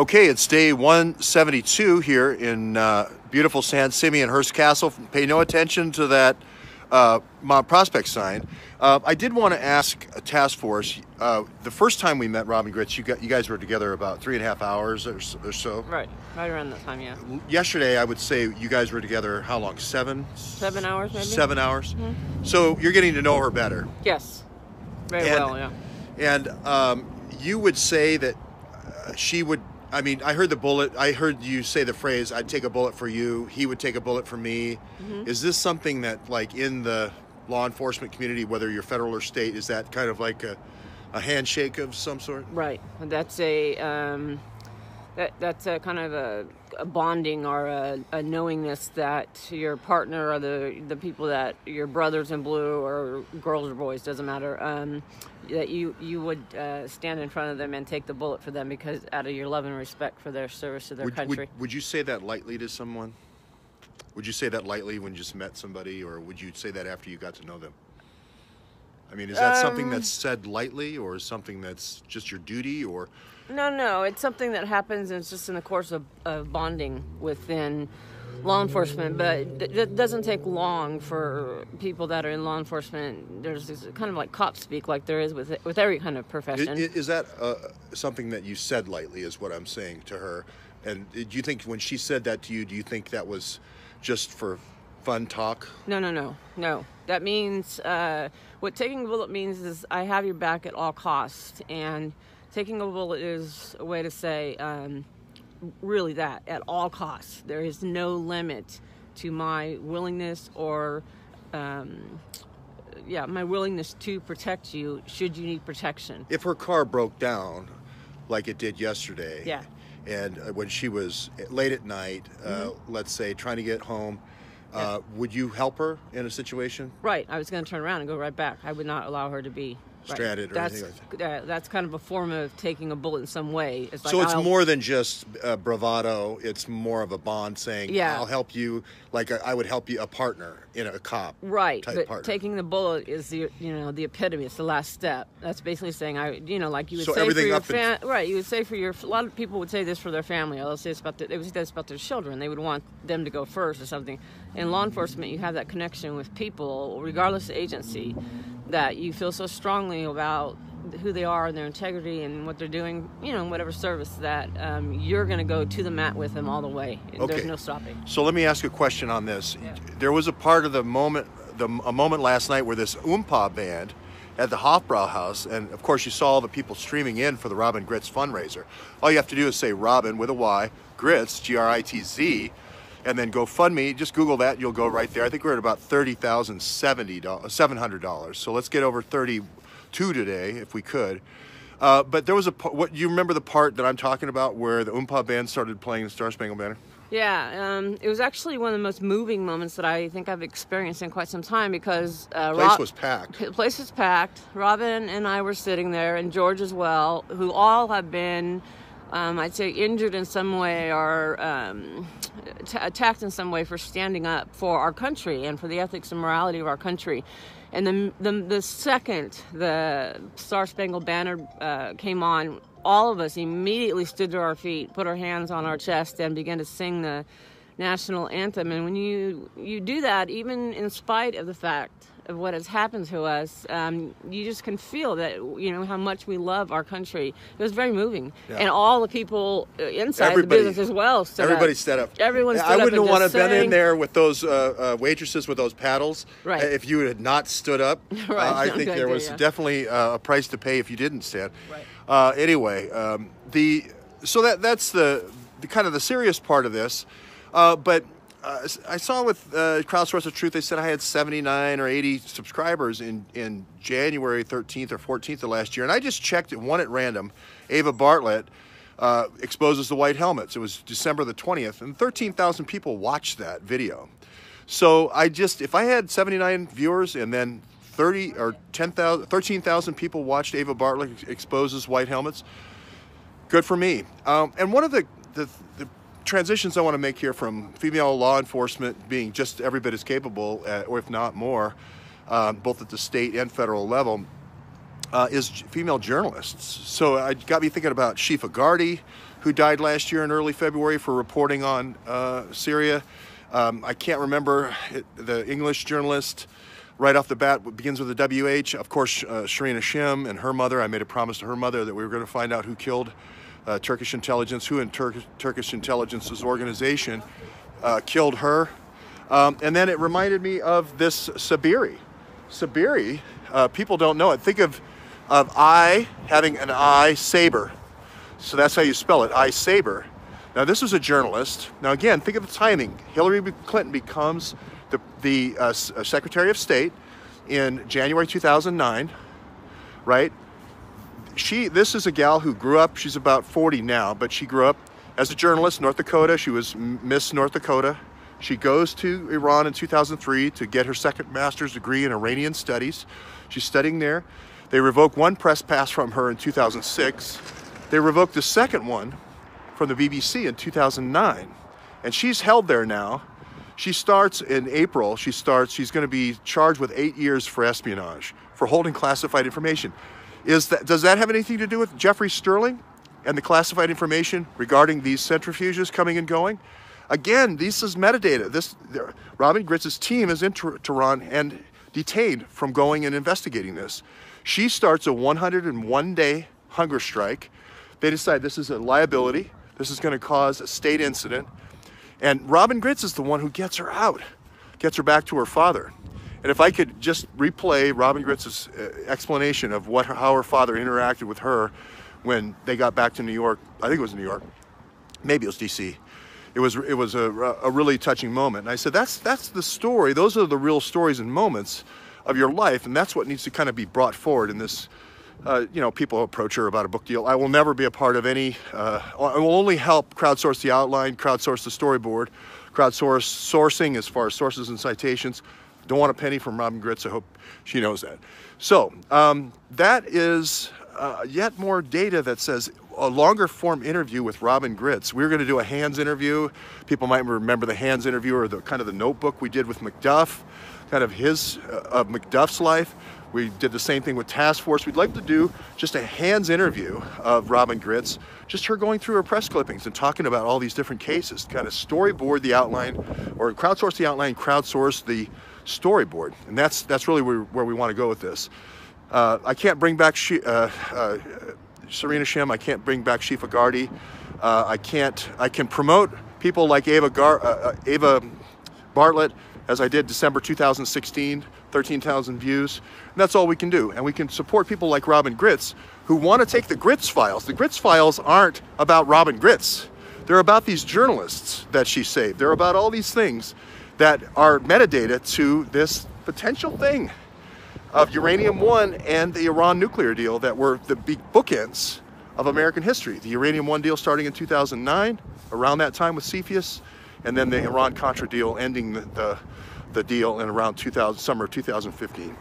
Okay, it's day 172 here in beautiful San Simeon Hearst Castle. Pay no attention to that Mount Prospect sign. I did want to ask a task force. The first time we met Robin Gritz, you guys were together about 3.5 hours or so. Right around that time, yeah. Yesterday, I would say you guys were together how long? 7 hours, maybe. 7 hours. Mm-hmm. So you're getting to know her better. Yes, very well, yeah. And you would say that she would. I mean, I heard the bullet. I heard you say the phrase, "I'd take a bullet for you." He would take a bullet for me. Mm-hmm. Is this something that, like, in the law enforcement community, whether you're federal or state, is that kind of like a handshake of some sort? Right. That's a that's a kind of a bonding or a knowingness that your partner or the people that your brothers in blue or girls or boys, doesn't matter, that you would stand in front of them and take the bullet for them because out of your love and respect for their service to their country. Would you say that lightly to someone? Would you say that lightly when you just met somebody, or would you say that after you got to know them? I mean, is that something that's said lightly, or is something that's just your duty, or? No, it's something that happens, and it's just in the course of bonding within law enforcement, but it doesn't take long for people that are in law enforcement. There's this kind of like cop speak, like there is with every kind of profession. Is that something that you said lightly, is what I'm saying to her? And do you think when she said that to you, do you think that was just for fun talk? No. That means, what taking a bullet means is I have your back at all costs, and taking a bullet is a way to say, really that, at all costs. There is no limit to my willingness or, my willingness to protect you should you need protection. If her car broke down like it did yesterday, yeah, and when she was late at night, mm-hmm. let's say, trying to get home, would you help her in a situation? Right. I was going to turn around and go right back. I would not allow her to be stranded or anything like that. That's kind of a form of taking a bullet in some way. It's like, so it's more than just bravado. It's more of a bond, saying, yeah, I'll help you, like I would help you, a partner in a cop. Right, type but partner. Taking the bullet is the epitome. It's the last step. That's basically saying, like you would so say everything for your right. You would say for a lot of people would say this for their family. They would say this about their children. They would want them to go first or something. In law enforcement, you have that connection with people, regardless of agency, that you feel so strongly about who they are and their integrity and what they're doing, whatever service, that you're going to go to the mat with them all the way. Okay. There's no stopping. So let me ask you a question on this. Yeah. There was a part of a moment last night where this Oompa band at the Hofbrauhaus, and of course you saw all the people streaming in for the Robin Gritz fundraiser. All you have to do is say Robin with a Y, Gritz, Gritz, and then GoFundMe. Just Google that, and you'll go right there. I think we're at about $30,700. So let's get over 32 today, if we could. But there was what you remember the part that I'm talking about where the Oompa band started playing the Star Spangled Banner? Yeah, it was actually one of the most moving moments that I think I've experienced in quite some time because place was packed. The place was packed. Robin and I were sitting there, and George as well, who all have been, I'd say, injured in some way or attacked in some way for standing up for our country and for the ethics and morality of our country. And the second the Star Spangled Banner came on, all of us immediately stood to our feet, put our hands on our chest, and began to sing the national anthem. And when you do that, even in spite of the fact of what has happened to us, you just can feel that, how much we love our country. It was very moving. Yeah. And all the people inside the business as well stood everybody up. stood up. Everyone stood I up. wouldn't want to have been in there with those waitresses with those paddles. Right. If you had not stood up. Right. I think there was definitely a price to pay if you didn't stand. Right. Anyway, that's the kind of the serious part of this. But I saw with Crowdsource of Truth, they said I had 79 or 80 subscribers in January 13th or 14th of last year. And I just checked it, one at random. Ava Bartlett exposes the white helmets. It was December the 20th, and 13,000 people watched that video. So if I had 79 viewers and then 13,000 people watched Ava Bartlett exposes white helmets, good for me. And one of the transitions I want to make here from female law enforcement being just every bit as capable, or if not more, both at the state and federal level, is female journalists. So it got me thinking about Shifa Gardi, who died last year in early February for reporting on Syria. I can't remember the English journalist. Right off the bat, it begins with a WH. Of course, Sharina Shim and her mother. I made a promise to her mother that we were going to find out who killed Turkish intelligence, who in Turkish intelligence's organization killed her. And then it reminded me of this Sabiri. Sabiri, people don't know it. Think of I having an I saber. So that's how you spell it, I saber. Now this was a journalist. Now again, think of the timing. Hillary Clinton becomes the Secretary of State in January 2009, right? This is a gal who grew up, she's about 40 now, but she grew up as a journalist, North Dakota. She was Miss North Dakota. She goes to Iran in 2003 to get her second master's degree in Iranian studies. She's studying there. They revoke one press pass from her in 2006. They revoked the second one from the BBC in 2009. And she's held there now. She starts in April, she's going to be charged with 8 years for espionage, for holding classified information. Does that have anything to do with Jeffrey Sterling and the classified information regarding these centrifuges coming and going? Again, this is metadata. Robin Gritz's team is in Tehran and detained from going and investigating this. She starts a 101-day hunger strike. They decide this is a liability. This is going to cause a state incident. And Robin Gritz is the one who gets her out, gets her back to her father. And if I could just replay Robin Gritz's explanation of how her father interacted with her when they got back to New York. I think it was New York, maybe it was DC. It was a really touching moment. And I said, that's the story. Those are the real stories and moments of your life, and that's what needs to kind of be brought forward in this. People approach her about a book deal. I will never be a part of any. I will only help crowdsource the outline, crowdsource the storyboard, sourcing as far as sources and citations. Don't want a penny from Robin Gritz. I hope she knows that. So that is yet more data that says a longer form interview with Robin Gritz. We're going to do a Hands interview. People might remember the Hands interview, or the kind of the notebook we did with McDuff, kind of of McDuff's life. We did the same thing with Task Force. We'd like to do just a Hands interview of Robin Gritz, just her going through her press clippings and talking about all these different cases, kind of storyboard the outline, or crowdsource the outline, crowdsource the storyboard. And that's really where we want to go with this. I can't bring back Serena Shim. I can't bring back Shifa Gardi. I can promote people like Ava Bartlett, as I did December 2016, 13,000 views. And that's all we can do. And we can support people like Robin Gritz, who want to take the Gritz files. The Gritz files aren't about Robin Gritz. They're about these journalists that she saved. They're about all these things that are metadata to this potential thing of Uranium 1 and the Iran nuclear deal that were the big bookends of American history. The Uranium 1 deal starting in 2009, around that time with Cepheus, and then the Iran-Contra deal ending the deal in around summer 2015.